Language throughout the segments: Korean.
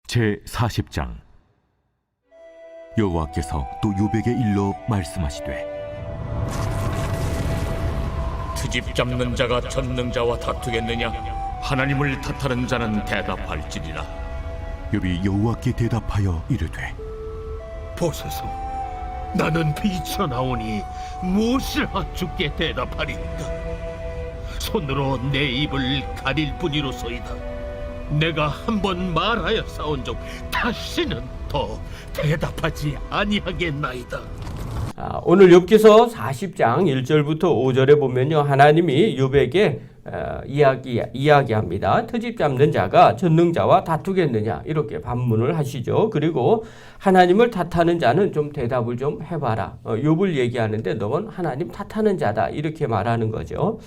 제40장. 여호와께서 또 욥에게 일러 말씀하시되, 트집 잡는 자가 전능자와 다투겠느냐? 하나님을 탓하는 자는 대답할지니라. 욥이 여호와께 대답하여 이르되, 보소서, 나는 비쳐나오니 무엇을 주께 대답하리이까? 손으로 내 입을 가릴 뿐이로소이다. 내가 한번 말하여 싸운 적 다시는 더 대답하지 아니하겠나이다. 오늘 욥기서 40장 1절부터 5절에 보면요, 하나님이 욥에게 이야기합니다. 트집 잡는 자가 전능자와 다투겠느냐, 이렇게 반문을 하시죠. 그리고 하나님을 탓하는 자는 좀 대답을 좀 해봐라. 욥을 얘기하는데 너는 하나님 탓하는 자다, 이렇게 말하는 거죠.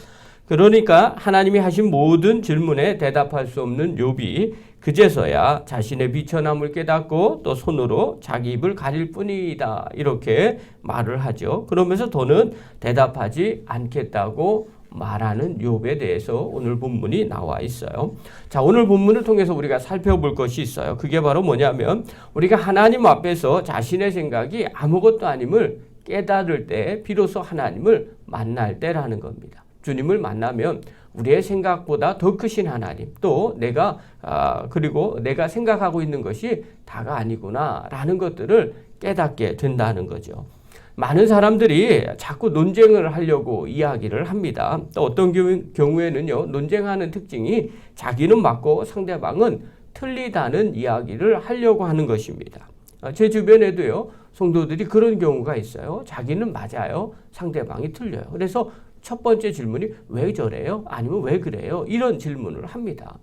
그러니까 하나님이 하신 모든 질문에 대답할 수 없는 욥이 그제서야 자신의 비천함을 깨닫고 또 손으로 자기 입을 가릴 뿐이다, 이렇게 말을 하죠. 그러면서 더는 대답하지 않겠다고 말하는 욥에 대해서 오늘 본문이 나와 있어요. 자, 오늘 본문을 통해서 우리가 살펴볼 것이 있어요. 그게 바로 뭐냐면, 우리가 하나님 앞에서 자신의 생각이 아무것도 아님을 깨달을 때 비로소 하나님을 만날 때라는 겁니다. 주님을 만나면 우리의 생각보다 더 크신 하나님, 또 그리고 내가 생각하고 있는 것이 다가 아니구나라는 것들을 깨닫게 된다는 거죠. 많은 사람들이 자꾸 논쟁을 하려고 이야기를 합니다. 또 어떤 경우에는요, 논쟁하는 특징이 자기는 맞고 상대방은 틀리다는 이야기를 하려고 하는 것입니다. 제 주변에도요, 성도들이 그런 경우가 있어요. 자기는 맞아요, 상대방이 틀려요. 그래서 첫 번째 질문이 왜 저래요? 아니면 왜 그래요? 이런 질문을 합니다.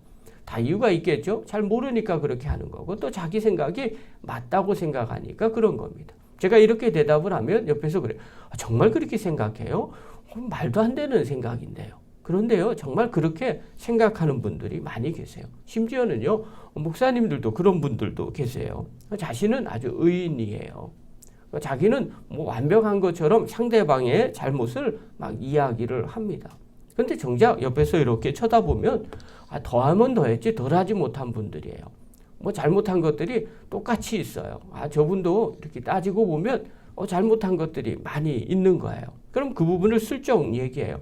다 이유가 있겠죠? 잘 모르니까 그렇게 하는 거고, 또 자기 생각이 맞다고 생각하니까 그런 겁니다. 제가 이렇게 대답을 하면 옆에서 그래요. 정말 그렇게 생각해요? 말도 안 되는 생각인데요. 그런데요, 정말 그렇게 생각하는 분들이 많이 계세요. 심지어는요, 목사님들도 그런 분들도 계세요. 자신은 아주 의인이에요. 자기는 완벽한 것처럼 상대방의 잘못을 막 이야기를 합니다. 그런데 정작 옆에서 이렇게 쳐다보면 더하면 더했지 덜하지 못한 분들이에요. 잘못한 것들이 똑같이 있어요. 저분도 이렇게 따지고 보면 잘못한 것들이 많이 있는 거예요. 그럼 그 부분을 슬쩍 얘기해요.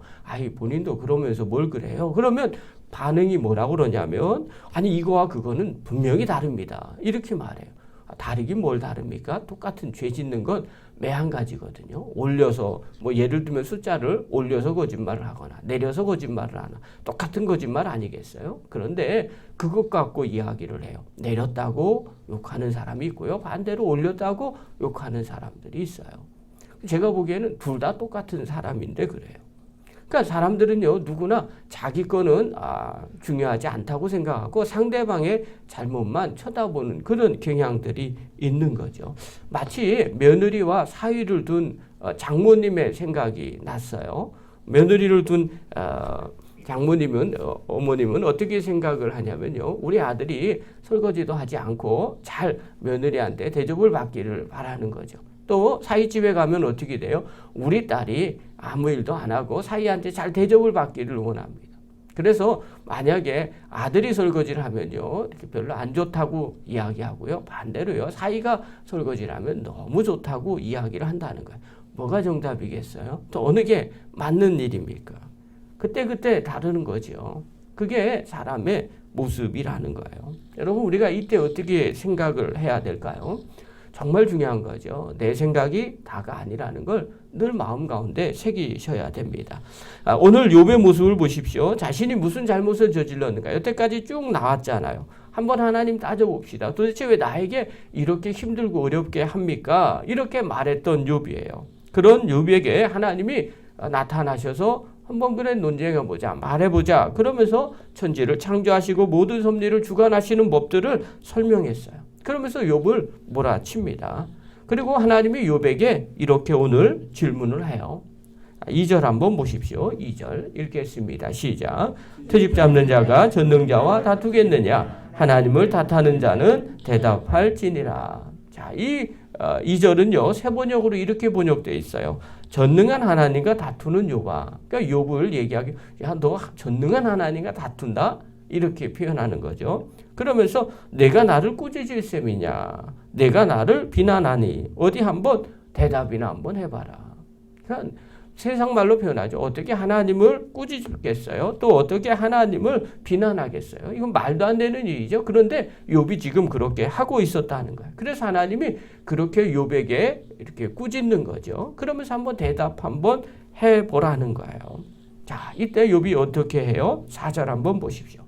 본인도 그러면서 뭘 그래요? 그러면 반응이 뭐라고 그러냐면, 이거와 그거는 분명히 다릅니다, 이렇게 말해요. 다르긴 뭘 다릅니까? 똑같은 죄 짓는 건 매 한 가지거든요. 올려서 예를 들면 숫자를 올려서 거짓말을 하거나 내려서 거짓말을 하나, 똑같은 거짓말 아니겠어요? 그런데 그것 갖고 이야기를 해요. 내렸다고 욕하는 사람이 있고요, 반대로 올렸다고 욕하는 사람들이 있어요. 제가 보기에는 둘 다 똑같은 사람인데 그래요. 그러니까 사람들은요, 누구나 자기 거는 중요하지 않다고 생각하고 상대방의 잘못만 쳐다보는 그런 경향들이 있는 거죠. 마치 며느리와 사위를 둔 장모님의 생각이 났어요. 며느리를 둔 어머님은 어떻게 생각을 하냐면요, 우리 아들이 설거지도 하지 않고 잘 며느리한테 대접을 받기를 바라는 거죠. 또 사위집에 가면 어떻게 돼요? 우리 딸이 아무 일도 안 하고 사위한테 잘 대접을 받기를 원합니다. 그래서 만약에 아들이 설거지를 하면요, 이렇게 별로 안 좋다고 이야기하고요, 반대로요, 사위가 설거지를 하면 너무 좋다고 이야기를 한다는 거예요. 뭐가 정답이겠어요? 또 어느 게 맞는 일입니까? 그때 다르는 거죠. 그게 사람의 모습이라는 거예요. 여러분, 우리가 이때 어떻게 생각을 해야 될까요? 정말 중요한 거죠. 내 생각이 다가 아니라는 걸 늘 마음 가운데 새기셔야 됩니다. 오늘 욥의 모습을 보십시오. 자신이 무슨 잘못을 저질렀는가? 여태까지 쭉 나왔잖아요. 한번 하나님 따져봅시다. 도대체 왜 나에게 이렇게 힘들고 어렵게 합니까? 이렇게 말했던 욥이에요. 그런 욥에게 하나님이 나타나셔서 한번 그래 논쟁해보자, 말해보자, 그러면서 천지를 창조하시고 모든 섭리를 주관하시는 법들을 설명했어요. 그러면서 욥을 몰아칩니다. 그리고 하나님이 욥에게 이렇게 오늘 질문을 해요. 2절 한번 보십시오. 2절 읽겠습니다. 시작. 트집 잡는 자가 전능자와 다투겠느냐? 하나님을 탓하는 자는 대답할지니라. 자, 이 2절은요, 세 번역으로 이렇게 번역되어 있어요. 전능한 하나님과 다투는 욥아. 그러니까 욥을 얘기하기, 너 전능한 하나님과 다툰다? 이렇게 표현하는 거죠. 그러면서 내가 나를 꾸짖을 셈이냐, 내가 나를 비난하니 어디 한번 대답이나 한번 해봐라. 그러니까 세상 말로 표현하죠. 어떻게 하나님을 꾸짖겠어요? 또 어떻게 하나님을 비난하겠어요? 이건 말도 안 되는 일이죠. 그런데 욥이 지금 그렇게 하고 있었다는 거예요. 그래서 하나님이 그렇게 욥에게 이렇게 꾸짖는 거죠. 그러면서 한번 대답 한번 해보라는 거예요. 자, 이때 욥이 어떻게 해요? 4절 한번 보십시오.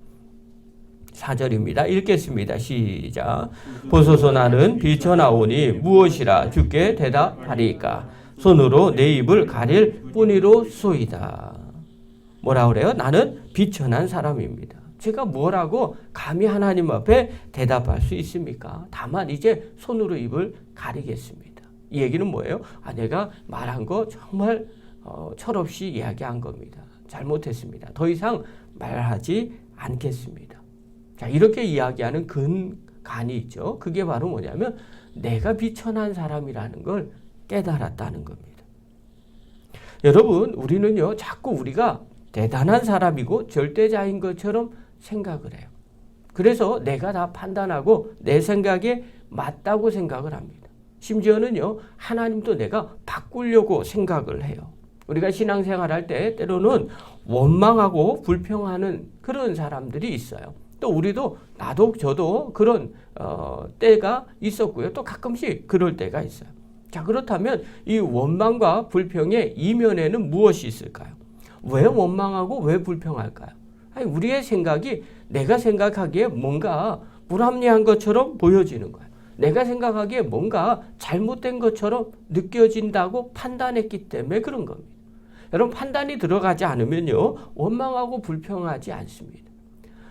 4절입니다. 읽겠습니다. 시작. 보소서 나는 비쳐나오니 무엇이라 주께 대답하리까? 손으로 내 입을 가릴 뿐이로소이다. 뭐라 그래요? 나는 비천한 사람입니다. 제가 뭐라고 감히 하나님 앞에 대답할 수 있습니까? 다만 이제 손으로 입을 가리겠습니다. 이 얘기는 뭐예요? 내가 말한 거 정말 철없이 이야기한 겁니다. 잘못했습니다. 더 이상 말하지 않겠습니다. 자, 이렇게 이야기하는 근간이 있죠. 그게 바로 뭐냐면 내가 비천한 사람이라는 걸 깨달았다는 겁니다. 여러분, 우리는요, 자꾸 우리가 대단한 사람이고 절대자인 것처럼 생각을 해요. 그래서 내가 다 판단하고 내 생각에 맞다고 생각을 합니다. 심지어는요, 하나님도 내가 바꾸려고 생각을 해요. 우리가 신앙생활 할 때 때로는 원망하고 불평하는 그런 사람들이 있어요. 또 우리도 나도 저도 그런 때가 있었고요. 또 가끔씩 그럴 때가 있어요. 자, 그렇다면 이 원망과 불평의 이면에는 무엇이 있을까요? 왜 원망하고 왜 불평할까요? 우리의 생각이 내가 생각하기에 뭔가 불합리한 것처럼 보여지는 거예요. 내가 생각하기에 뭔가 잘못된 것처럼 느껴진다고 판단했기 때문에 그런 겁니다. 여러분, 판단이 들어가지 않으면요, 원망하고 불평하지 않습니다.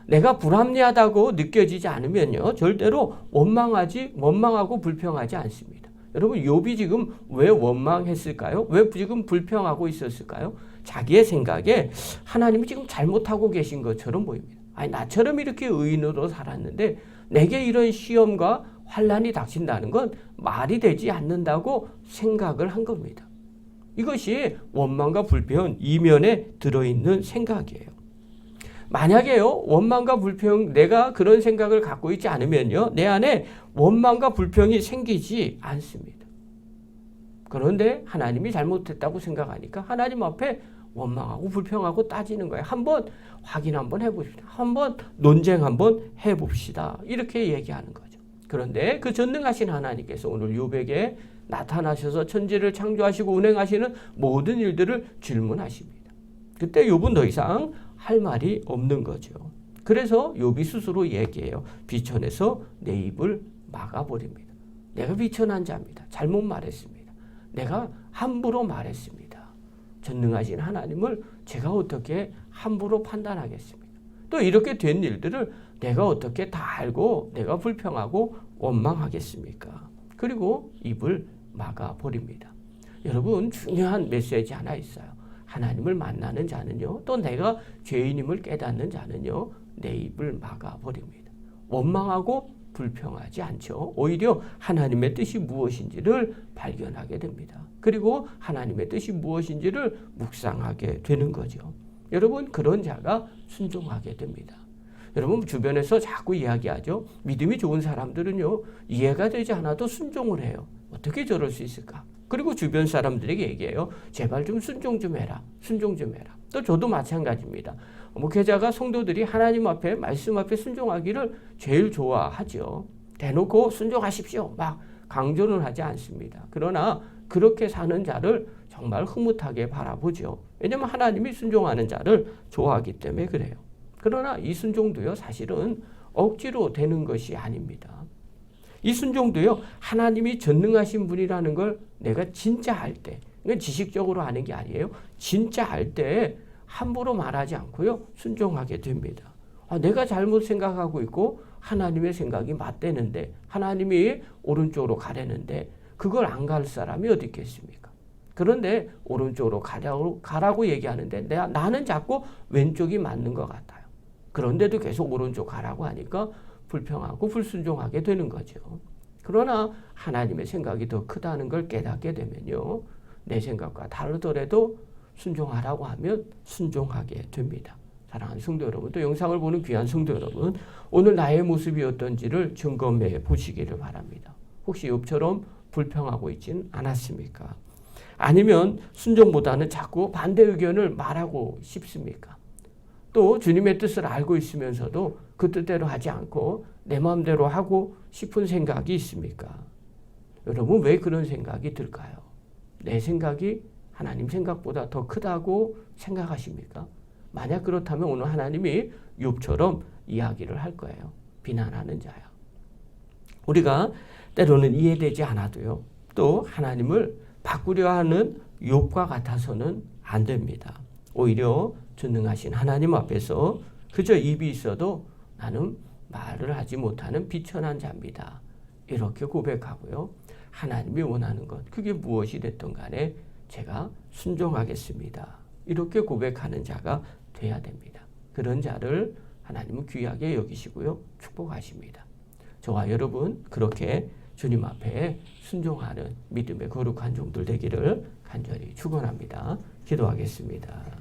내가 불합리하다고 느껴지지 않으면요, 절대로 원망하고 불평하지 않습니다. 여러분, 욥이 지금 왜 원망했을까요? 왜 지금 불평하고 있었을까요? 자기의 생각에 하나님이 지금 잘못하고 계신 것처럼 보입니다. 나처럼 이렇게 의인으로 살았는데 내게 이런 시험과 환난이 닥친다는 건 말이 되지 않는다고 생각을 한 겁니다. 이것이 원망과 불평 이면에 들어있는 생각이에요. 만약에요, 원망과 불평, 내가 그런 생각을 갖고 있지 않으면요, 내 안에 원망과 불평이 생기지 않습니다. 그런데 하나님이 잘못했다고 생각하니까 하나님 앞에 원망하고 불평하고 따지는 거예요. 한번 확인 한번 해봅시다. 한번 논쟁 한번 해봅시다. 이렇게 얘기하는 거죠. 그런데 그 전능하신 하나님께서 오늘 욥에게 나타나셔서 천지를 창조하시고 운행하시는 모든 일들을 질문하십니다. 그때 욥은 더 이상 할 말이 없는 거죠. 그래서 욥이 스스로 얘기해요. 비천해서 내 입을 막아버립니다. 내가 비천한 자입니다. 잘못 말했습니다. 내가 함부로 말했습니다. 전능하신 하나님을 제가 어떻게 함부로 판단하겠습니까? 또 이렇게 된 일들을 내가 어떻게 다 알고 내가 불평하고 원망하겠습니까? 그리고 입을 막아버립니다. 여러분, 중요한 메시지 하나 있어요. 하나님을 만나는 자는요, 또 내가 죄인임을 깨닫는 자는요, 내 입을 막아버립니다. 원망하고 불평하지 않죠. 오히려 하나님의 뜻이 무엇인지를 발견하게 됩니다. 그리고 하나님의 뜻이 무엇인지를 묵상하게 되는 거죠. 여러분, 그런 자가 순종하게 됩니다. 여러분, 주변에서 자꾸 이야기하죠. 믿음이 좋은 사람들은요, 이해가 되지 않아도 순종을 해요. 어떻게 저럴 수 있을까? 그리고 주변 사람들에게 얘기해요. 제발 좀 순종 좀 해라. 순종 좀 해라. 또 저도 마찬가지입니다. 목회자가 성도들이 하나님 앞에, 말씀 앞에 순종하기를 제일 좋아하죠. 대놓고 순종하십시오. 막 강조는 하지 않습니다. 그러나 그렇게 사는 자를 정말 흐뭇하게 바라보죠. 왜냐하면 하나님이 순종하는 자를 좋아하기 때문에 그래요. 그러나 이 순종도요, 사실은 억지로 되는 것이 아닙니다. 이 순종도요, 하나님이 전능하신 분이라는 걸 내가 진짜 알 때, 이건 지식적으로 하는 게 아니에요. 진짜 알 때 함부로 말하지 않고요, 순종하게 됩니다. 내가 잘못 생각하고 있고 하나님의 생각이 맞대는데, 하나님이 오른쪽으로 가려는데 그걸 안 갈 사람이 어디 있겠습니까? 그런데 오른쪽으로 가라고 얘기하는데 나는 자꾸 왼쪽이 맞는 것 같아요. 그런데도 계속 오른쪽 가라고 하니까 불평하고 불순종하게 되는 거죠. 그러나 하나님의 생각이 더 크다는 걸 깨닫게 되면요, 내 생각과 다르더라도 순종하라고 하면 순종하게 됩니다. 사랑하는 성도 여러분, 또 영상을 보는 귀한 성도 여러분, 오늘 나의 모습이 어떤지를 점검해 보시기를 바랍니다. 혹시 욥처럼 불평하고 있지는 않았습니까? 아니면 순종보다는 자꾸 반대 의견을 말하고 싶습니까? 또 주님의 뜻을 알고 있으면서도 그 뜻대로 하지 않고 내 마음대로 하고 싶은 생각이 있습니까? 여러분, 왜 그런 생각이 들까요? 내 생각이 하나님 생각보다 더 크다고 생각하십니까? 만약 그렇다면 오늘 하나님이 욥처럼 이야기를 할 거예요. 비난하는 자야. 우리가 때로는 이해되지 않아도요, 또 하나님을 바꾸려 하는 욥과 같아서는 안 됩니다. 오히려 전능하신 하나님 앞에서 그저 입이 있어도 나는 말을 하지 못하는 비천한 자입니다. 이렇게 고백하고요. 하나님이 원하는 것, 그게 무엇이 됐든 간에 제가 순종하겠습니다. 이렇게 고백하는 자가 돼야 됩니다. 그런 자를 하나님은 귀하게 여기시고요. 축복하십니다. 저와 여러분 그렇게 주님 앞에 순종하는 믿음의 거룩한 종들 되기를 간절히 축원합니다. 기도하겠습니다.